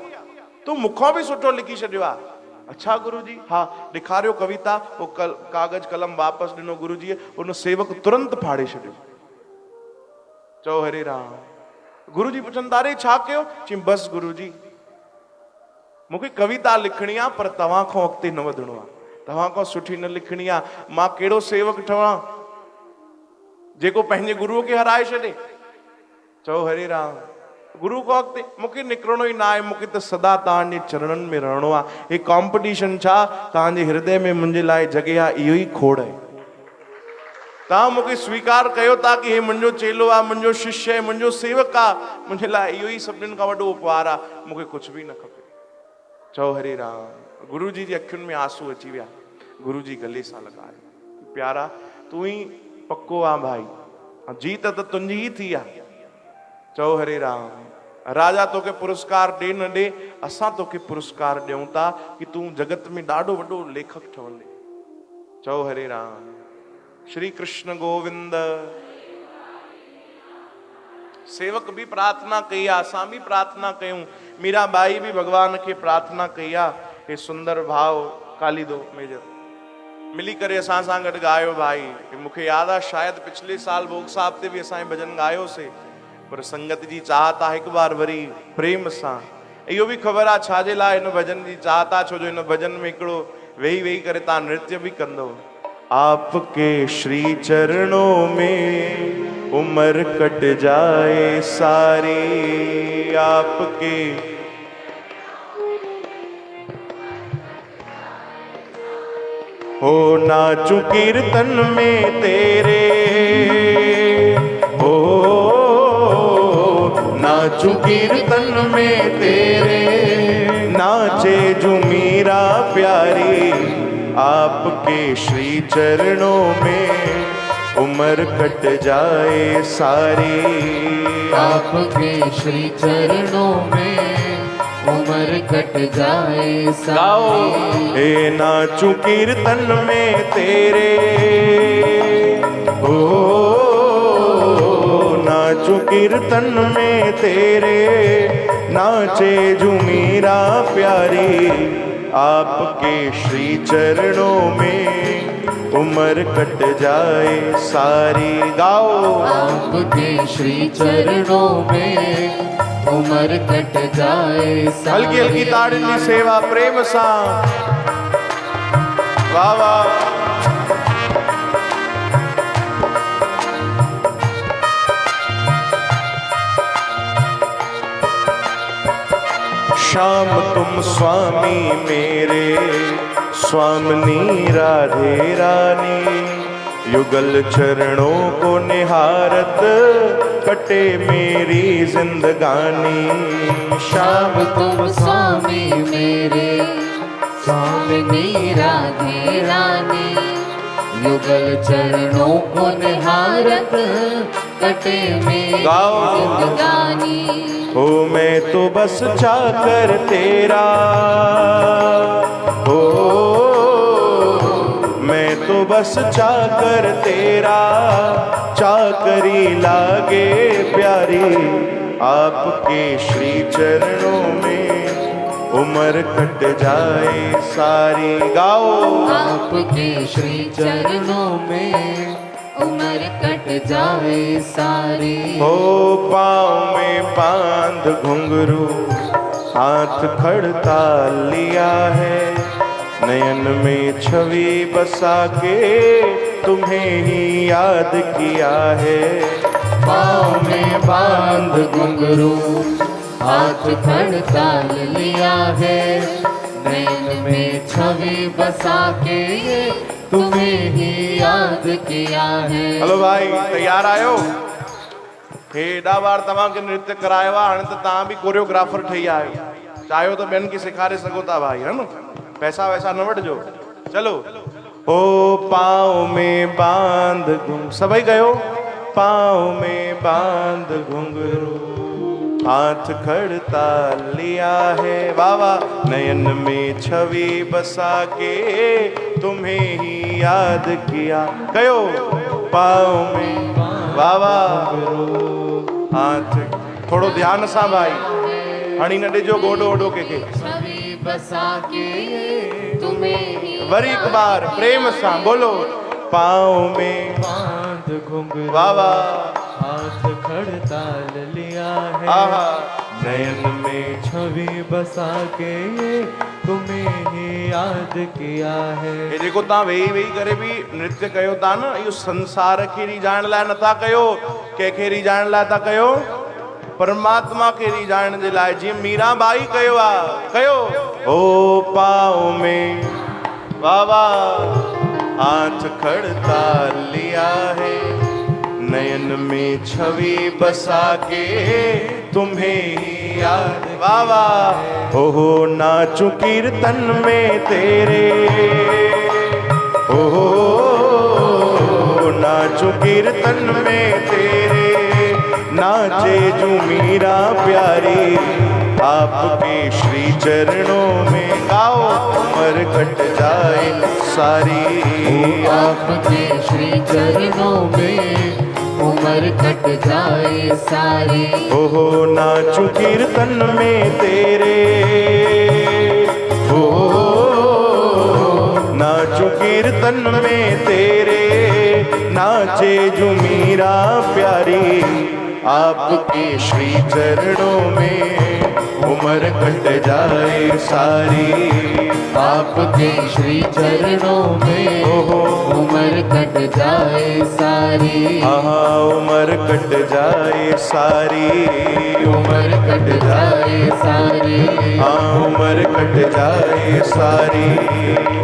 तूं मूंखां बि सुठो लिखी छॾियो आहे। अच्छा गुरु जी, हा ॾेखारियो कविता। वो कागज कलम वापसि ॾिनो गुरु जी, उन सेवक तुरंत फाड़े छॾियो। चओ हरे राम। गुरु जी पुछनि था, अरे छा कयो? चई बसि गुरु जी, मूंखे कविता लिखणी आहे, पर तव्हां खां अॻिते न वधणो आहे, तव्हां खां सुठी न लिखणी आहे। मां कहिड़ो सेवक ठवां जेको पंहिंजे गुरुअ खे हराए छॾे? चओ हरे राम। गुरु को अॻिते मूंखे निकिरणो ई न आहे, मूंखे त सदा तव्हांजे चरणनि में रहणो आहे। हे कॉम्पिटिशन छा, तव्हांजे हृदय में मुंहिंजे लाइ जॻहि आहे, इहो ई खोड़ आहे। तव्हां मूंखे स्वीकार कयो था कि हे मुंहिंजो चेलो आहे, मुंहिंजो शिष्य आहे, मुंहिंजो सेवक आहे, मुंहिंजे लाइ इहो ई सभिनीनि खां वॾो उपहार आहे, मूंखे कुझु बि न खपे। चओ हरे राम। गुरु जी अखियुनि में आंसू अची विया। गुरु जी गले सां लॻायो, प्यारा तूं ई पक्को आहे भाई, जीत त तुंहिंजी ई थी आहे। चओ हरे राम। राजा तो के पुरस्कार दे न दे, असां तो के पुरस्कार ॾियूं था कि तू जगत में ॾाढो वॾो लेखक ठहंदे। चओ हरे राम। श्री कृष्ण गोविंद। सेवक भी प्रार्थना कई आ, असां भी प्रार्थना कयूं, मीराबाई भी भगवान के प्रार्थना कई आ। हे सुंदर भाव काली दो मेजर मिली करे असां सां गॾु ॻायो भाई। मूंखे यादि आहे शायदि पिछले साल भोग साहब ते भी असां भजन ॻायोसीं, पर संगत जी चाहत आहे हिकु बार वरी प्रेम सां। इहो भी ख़बर आहे छाजे लाइ हिन भजन जी चाहत आहे, छो जो हिन भजन में हिकिड़ो वेही वेही करे तव्हां नृत्य भी कंदो। आपके श्री चरणों में उम्र कट जाए सारी, आपके हो नाचू कीर्तन में तेरे, हो नाचू कीर्तन में तेरे, नाचे जो मीरा प्यारी। आपके श्री चरणों में उम्र कट जाए सारी, आपके श्री चरणों में उम्र कट जाए सारी। हे नाचू कीर्तन में तेरे, ओ नाचू कीर्तन में तेरे, नाचे जो मीरा प्यारी। आपके श्री चरणों में उम्र कट जाए सारी। गाओ। आपके श्री चरणों में उम्र कट जाए सारी। हल्की हल्की ताड़नी सेवा प्रेम सा। वाह वाह। श्याम तुम स्वामी मेरे, स्वामिनी राधे रानी, युगल चरणों को निहारत कटे मेरी जिंदगानी। श्याम तुम स्वामी मेरे, स्वामिनी राधे रानी, युगल चरणों को निहारत कटे मेरी जिंदगानी। हो मैं तो बस चाकर तेरा, हो मैं तो बस चाकर तेरा, चाकरी लागे प्यारी। आपके श्री चरणों में उम्र कट जाए सारी। गाओ। आपके श्री चरणों में उम्र कट जाए सारी। हो पाँव में बांध घुंघरू, हाथ खड़ता लिया है, नयन में छवि बसा के तुम्हें ही याद किया है। पाँव में बांध घुंघरू, हाथ खड़ताल लिया है, नैन में छवि बसा के तुम्हें ही याद किया है। हलो भाई तैयार आयो? हेॾा बार तव्हांखे नृत्य करायो आहे, हाणे त तव्हां बि कोरियोग्राफर ठही आहियो, चाहियो त ॿियनि खे सेखारे सघो था भाई, है न? पैसा वैसा न वठिजो। चलो। ओ पाँव में बांध घुंघरू, सभई कयो। पाँव में बांध घुंघरू, हाथ खड़ता लिया है, बाबा नयन में छवि बसा के तुम्हें ही याद किया। कयो। पाँव में बाबा हाथ, थोड़ो ध्यान सा भाई, हणी न ॾिजो गोॾो वोॾो के छवि बसा के तुम्हें ही वरी एक बार प्रेम सा बोलो। पाँव में बांध घुंघरू, बाबा हाथ खड़ताल लिया है, आहा नयन में छवि बसा के तुम्हें ही याद किया है। ये जेको तव्हां वेही वेही करे भी नृत्य कयो था न, इहो संसार खे रिझाइण लाइ नथा कयो, कंहिंखे रिझाइण लाइ था कयो, परमात्मा खे रिझाइण जे लाइ, जीअं मीराबाई कयो आहे। कयो। ओ पाँव में बाबा हाथ खड़ता लिया है, नयन में छवि बसा के तुम्हें ही याद। बाबा ओहो नाचू कीर्तन में तेरे, ओहो नाचू कीर्तन में तेरे, नाचे जो मीरा प्यारी, आपके श्री चरणों में गाओ उम्र कट जाए सारी। आपके श्री चरणों में उम्र कट जाए सारी। ओहो नाचू कीर्तन में तेरे, ओ नाचू कीर्तन में तेरे, नाचे जो मीरा प्यारी, आपके श्री चरणों में उम्र कट जाए सारी। आपके श्री चरणों में उम्र कट जाए सारी। हाँ उम्र कट जाए सारी, उम्र कट जाए सारी। हाँ उम्र कट जाए सारी,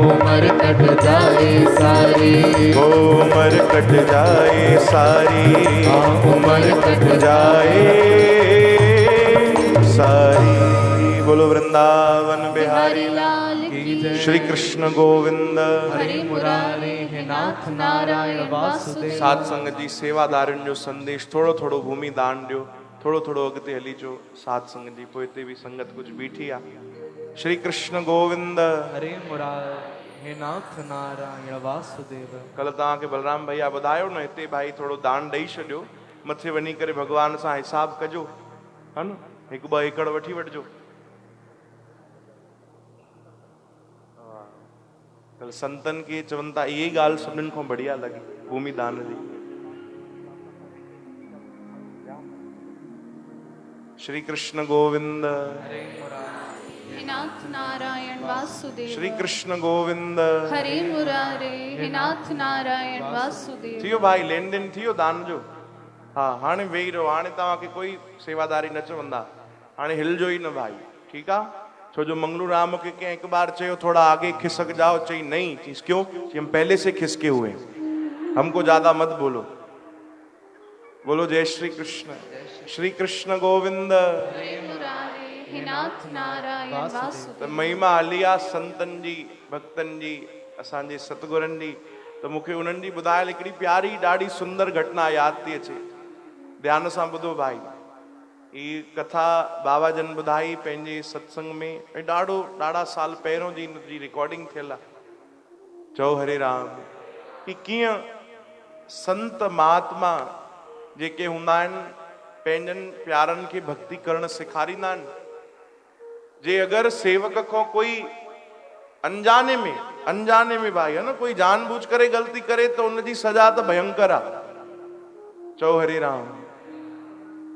उम्र कट जाए सारी। उम्र कट जाए सारी, हाँ उम्र कट जाए सारी। बोलो वृंदावन बिहारी लाल की जय। श्री कृष्ण गोविंद हरे मुरारी हे नाथ नारायण वासुदेव। सात संगत जी सेवादारनि जो संदेश थोड़ो थोड़ो भूमि दान ॾियो, थोड़ो थोड़ो अॻिते हली अचो। सात संगत जी पोइ हिते बि संगत कुछ बीठी आहे। श्री कृष्ण गोविंद हरे मुरारी हे नाथ नारायण वासुदेव। कल तव्हांखे बलराम भैया ॿुधायो न, हिते भाई थोड़ो दान ॾेई छॾियो, मथे वञी करे भगवान सां हिसाब कजो, हा न, 1-2 एकड़ वठी वठिजो। कल संतन खे चवनि था इहा ई ॻाल्हि सभिनीनि खां बढ़िया लॻी भूमि दान जी। श्री कृष्ण गोविंद हे नाथ नारायण वासुदेव। श्री कृष्ण गोविंद हरे मुरारे हे नाथ नारायण वासुदेव। थियो भाई लेन देन थियो दान जो। हाँ हाणे वेही रहो, हाणे तव्हांखे कोई सेवादारी न चवंदा, हाणे हिलजो ई न भाई, ठीकु आहे। छो जो मंगलू राम के कंहिं एक बार चयो थोड़ा आगे खिसक जाओ, चई नहीं, चीज क्यों, कि हम पहले से खिसके हुए, हमको ज्यादा मत बोलो। बोलो जय श्री कृष्ण। श्री कृष्ण गोविंद हरे मुरारे हे नाथ नारायण वासुदेव। त महिमा हली आहे संतन जी, भक्तन जी, असांजे सतगुरनि जी। त मूंखे उन्हनि जी ॿुधायल हिकिड़ी प्यारी ॾाढी सुंदर घटना यादि थी अचे, ध्यान सां ॿुधो भाई। ही कथा बाबा जन ॿुधाई पंहिंजे सत्संग में, ॾाढा साल पहिरों जी हिनजी रिकॉर्डिंग थियल आहे। चओ हरे राम। कि कीअं संत महात्मा जेके हूंदा आहिनि पंहिंजनि प्यारनि खे भक्ति करणु सेखारींदा आहिनि। जे अगरि सेवक खां कोई अनजाने में भाई है न, कोई जानबूझ करे ग़लती करे त उनजी सजा त भयंकर आहे। चओ हरे राम।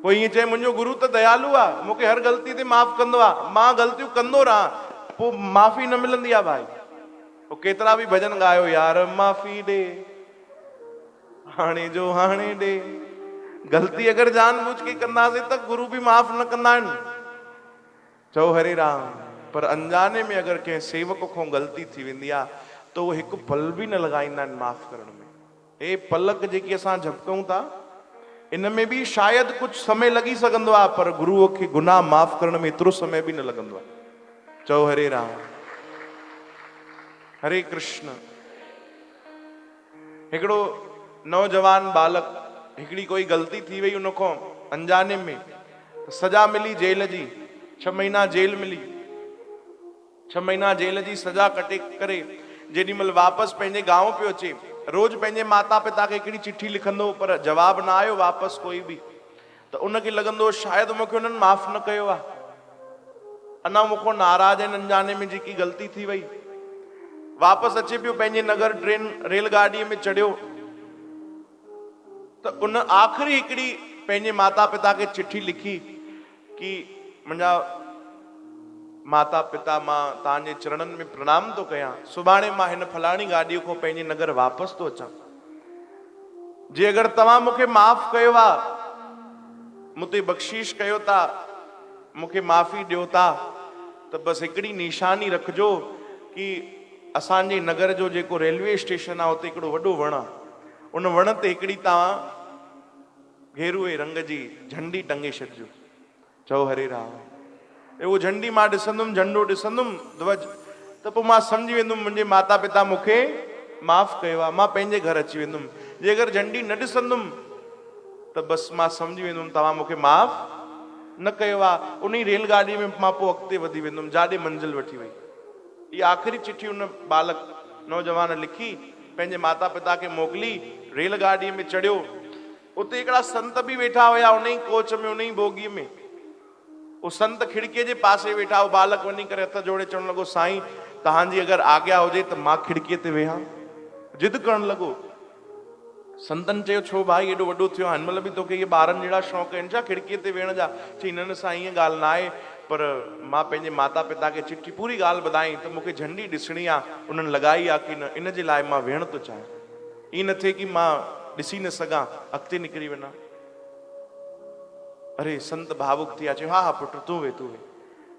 कोई ईअं चए मुंहिंजो गुरु त दयालु आहे, मूंखे हर ग़लती ते माफ़ कंदो आहे, मां ग़लतियूं कंदो रहां, पोइ माफ़ी न मिलंदी आहे भाई। पोइ केतिरा बि भजन ॻायो, यार माफ़ी ॾे हाणे जो हाणे ॾे। ग़लती अगरि जानबूझ के कंदासीं त गुरु बि माफ़ न कंदा आहिनि। चओ हरे राम। पर अनजाने में अगरि कंहिं सेवक खां ग़लती थी वेंदी आहे त उहो हिकु पल बि न लॻाईंदा आहिनि माफ़ करण में। हे पलक जेकी असां झपकूं था, इन में बि शायदि कुछ समय लगी सघंदो आहे, पर गुरुअ खे गुनाह माफ़ करण में एतिरो समय बि न लॻंदो आहे। चओ हरे राम। हरे कृष्ण। हिकिड़ो नौजवान बालक, हिकिड़ी कोई ग़लती थी वई उन खां अनजाने में, सजा मिली जेल जी, 6 महीना जेल मिली। 6 महीना जेल जी सजा कटे करे जेॾी महिल वापसि पंहिंजे गांव पियो अचे, रोज पंहिंजे माता पिता खे हिकिड़ी चिठी लिखंदो, पर जवाब न आयो वापसि कोई बि। त उनखे लॻंदो शायदि मूंखे उन्हनि माफ़ न कयो आहे, अञा मूंखां नाराज़ आहिनि अनजाने में जेकी ग़लती थी वई। वापसि अचे पियो पंहिंजे नगर, ट्रेन रेलगाॾीअ में चढ़ियो त उन आख़िरी हिकिड़ी पंहिंजे माता पिता खे चिठी लिखी कि मुंहिंजा माता पिता, मां तव्हांजे चरणनि में प्रणाम थो कयां, सुभाणे मां हिन फलाणी गाॾीअ खां पंहिंजे नगर वापसि थो अचां। जे अगरि तव्हां मूंखे माफ़ कयो आहे, मूंते बख़्शीश कयो था, मूंखे माफ़ी ॾियो था, त बसि हिकिड़ी निशानी रखिजो कि असांजे नगर जो जेको रेलवे स्टेशन आहे उते हिकिड़ो वॾो वणु आहे, उन वण ते हिकिड़ी तव्हां गेरुए रंग जी झंडी टंगे छॾिजो। चओ हरे राम। वो झंडी मां ॾिसंदुमि, झंडो ॾिसंदुमि, ध्वज, त पोइ मां सम्झी वेंदुमि मुंहिंजे माता पिता मूंखे माफ़ कयो आहे, मां पंहिंजे घर अची वेंदुमि। जे अगरि झंडी न ॾिसंदुमि त बसि मां सम्झी वेंदुमि तव्हां मूंखे माफ़ न कयो आहे। उन रेलगाॾीअ में मां पोइ अॻिते वधी वेंदुमि जाॾे मंज़िल वठी वई। इहा आख़िरी चिठी उन बालक नौजवान लिखी, पंहिंजे माता पिता खे मोकिली, रेलगाॾीअ में चढ़ियो। उते हिकिड़ा संत बि वेठा हुया उन ई कोच में, उन ई बोगीअ में। उहो संत खिड़कीअ जे पासे वेठा, उहो बालक वञी करे हथ जोड़े चवणु लॻो, साईं तव्हांजी अगरि आज्ञा हुजे त मां खिड़कीअ ते वेहां। जिद करणु लॻो। संतन चयो, छो भाई एॾो वॾो थियो आहे, हिन महिल बि तोखे इहे ॿारनि जहिड़ा शौक़ु आहिनि छा खिड़कीअ ते वेहण जा? चई न न साईं ईअं ॻाल्हि न आहे, पर मां पंहिंजे माता पिता खे चिठी पूरी ॻाल्हि ॿुधाई त मूंखे झंडी ॾिसणी आहे, उन्हनि लॻाई आहे की न, इन जे लाइ मां वेहण थो चाहियां। ईअं न थिए की मां ॾिसी न सघां, अॻिते निकिरी वञा। अरे संत भावुक थी विया, चयो हा हा पुटु तूं वे तूं वे।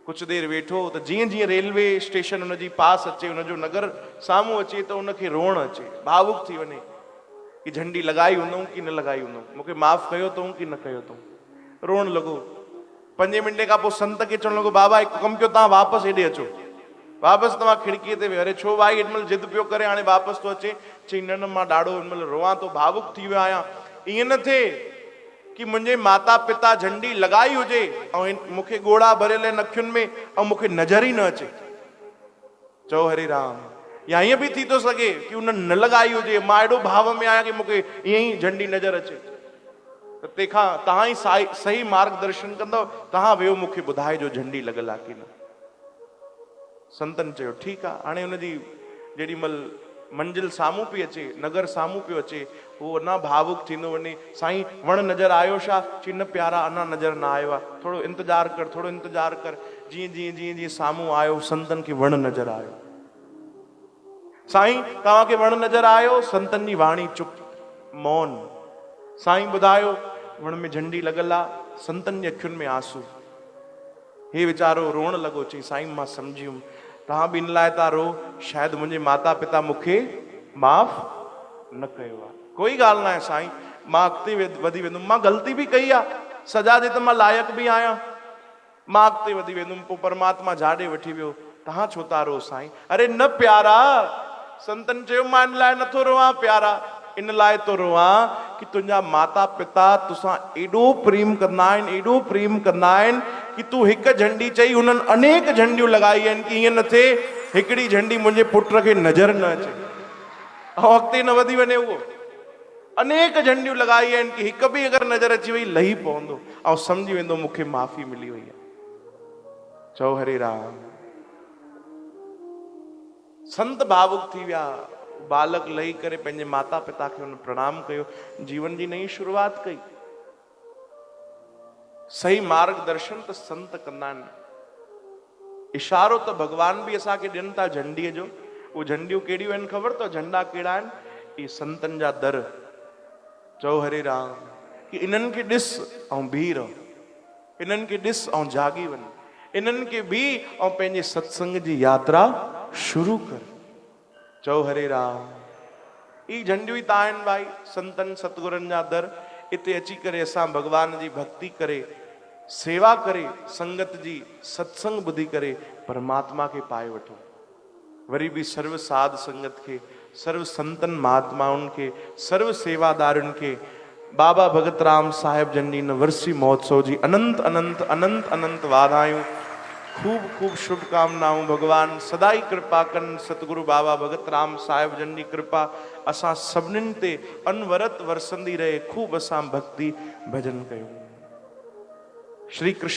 कुझु देरि वेठो त जीअं जीअं रेलवे स्टेशन उनजी पास अचे, उनजो नगर साम्हूं अचे त उनखे रोअण अचे, भावुक थी वञे कि झंडी लॻाई हूंदऊं की न लॻाई हूंदऊं, मूंखे माफ़ कयो अथऊं की न कयो अथऊं। रोअण लॻो। 5 मिंटे खां पोइ संत खे चवणु लॻो, बाबा हिकु कमु कयो, तव्हां वापसि हेॾे अचो, वापसि तव्हां खिड़कीअ ते वियो। अरे छो भाई हेॾी महिल जिद पियो करे हाणे वापसि थो अचे? चई न न मां ॾाढो हिन महिल रोआं थो, भावुक थी वियो आहियां। ईअं न थिए कि मुंहिंजे माता पिता झंडी लॻाई हुजे ऐं मूंखे ॻोड़ा भरियल आहिनि अखियुनि में ऐं मूंखे नज़र ई न अचे। चओ हरे राम। या ईअं बि थी थो सघे कि उन्हनि न लॻाई हुजे, मां एॾो भाव में आहियां कि मूंखे ईअं ई झंडी नज़र अचे। त तंहिंखां तव्हां ई सही मार्गदर्शन कंदव, तव्हां वियो मूंखे ॿुधाइजो झंडी लॻल आहे की न। संतन चयो ठीकु आहे। हाणे हुनजी जेॾी महिल मंज़िल साम्हूं पई अचे, नगर साम्हूं पियो अचे, उहो अञा भावुक थींदो वञे, साईं वण नज़र आयो छा? चई न प्यारा अञा नज़र न आयो आहे, थोरो इंतज़ारु कर, थोरो इंतज़ारु कर। जीअं जीअं जीअं जीअं साम्हूं आयो, संतन खे वण नज़र आयो। साईं तव्हांखे वण नज़र आयो? संतन जी वाणी चुप, मौन। साईं ॿुधायो, वण में झंडी लॻल आहे। संतन जी अखियुनि में आंसू। हे वीचारो रोअण लॻो, चई साईं मां सम्झी वियुमि, तव्हां बि इन लाइ था रो, शायदि मुंहिंजे माता पिता मूंखे माफ़ न कयो आहे। कोई ॻाल्हि न आहे साईं, मां अॻिते वधी वेंदुमि, मां ग़लती बि कई आहे, सजा जे त मां लाइक़ु बि आहियां, मां अॻिते वधी वेंदुमि। पोइ परमात्मा जाॾे वठी वियो। तव्हां छो था रो साईं? अरे न प्यारा, संतन चयो मां इन लाइ नथो रोवां प्यारा, इन लाइ थो रोवां कि तुंहिंजा माता पिता तोसां एॾो प्रेम कंदा आहिनि, एॾो प्रेम कंदा आहिनि कि तूं हिकु झंडी चई, हुननि अनेक झंडियूं लॻाई आहिनि कि ईअं न थिए हिकिड़ी झंडी मुंहिंजे पुट खे नज़र न अचे ऐं अॻिते न वधी वञे। उहो अनेक झंडियूं लॻाई आहिनि कि हिकु बि अगरि नज़र अची वई लही पवंदो ऐं सम्झी वेंदो मूंखे माफ़ी मिली वई आहे। चओ हरे राम। संत भावुक थी विया। बालक लही करे पंहिंजे माता पिता खे हुन प्रणाम कयो, जीवन जी नई शुरूआत कई। सही मार्गदर्शन त संत कंदा आहिनि। इशारो त भॻवान बि असांखे ॾियनि था झंडीअ जो। उहे झंडियूं कहिड़ियूं आहिनि ख़बर अथव? झंडा कहिड़ा आहिनि? इहे संतनि जा दर। चओ हरे राम। कि इन्हनि खे ॾिस ऐं बीह रहो, इन्हनि खे ॾिस ऐं जागी वञ, इन्हनि खे बि ऐं पंहिंजे सत्संग जी यात्रा शुरू कर। चओ हरे राम। ई झंडियूं ई त आहिनि भाई, संतनि सतगुरनि जा दर। इते अची करे असां भॻवान जी भक्ति करे, सेवा करे, संगत जी सत्संग ॿुधी करे परमात्मा खे पाए वठो। वरी बि सर्व साध संगत खे, सर्व संतन महात्माउनि खे, सर्व सेवादारुनि खे बाबा भगत राम साहिब जन जी इन वर्सी महोत्सव जी अनंत अनंत अनंत अनंत वाधायूं, खूब खूब शुभकामनाऊं। भगवान सदाई कृपा कनि। सतगुरु बाबा भगत राम साहिब जन जी कृपा असां सभिनीनि ते अनवरत वरसंदी रहे। खूब असां भक्ति भजन कयूं। श्री कृष्ण।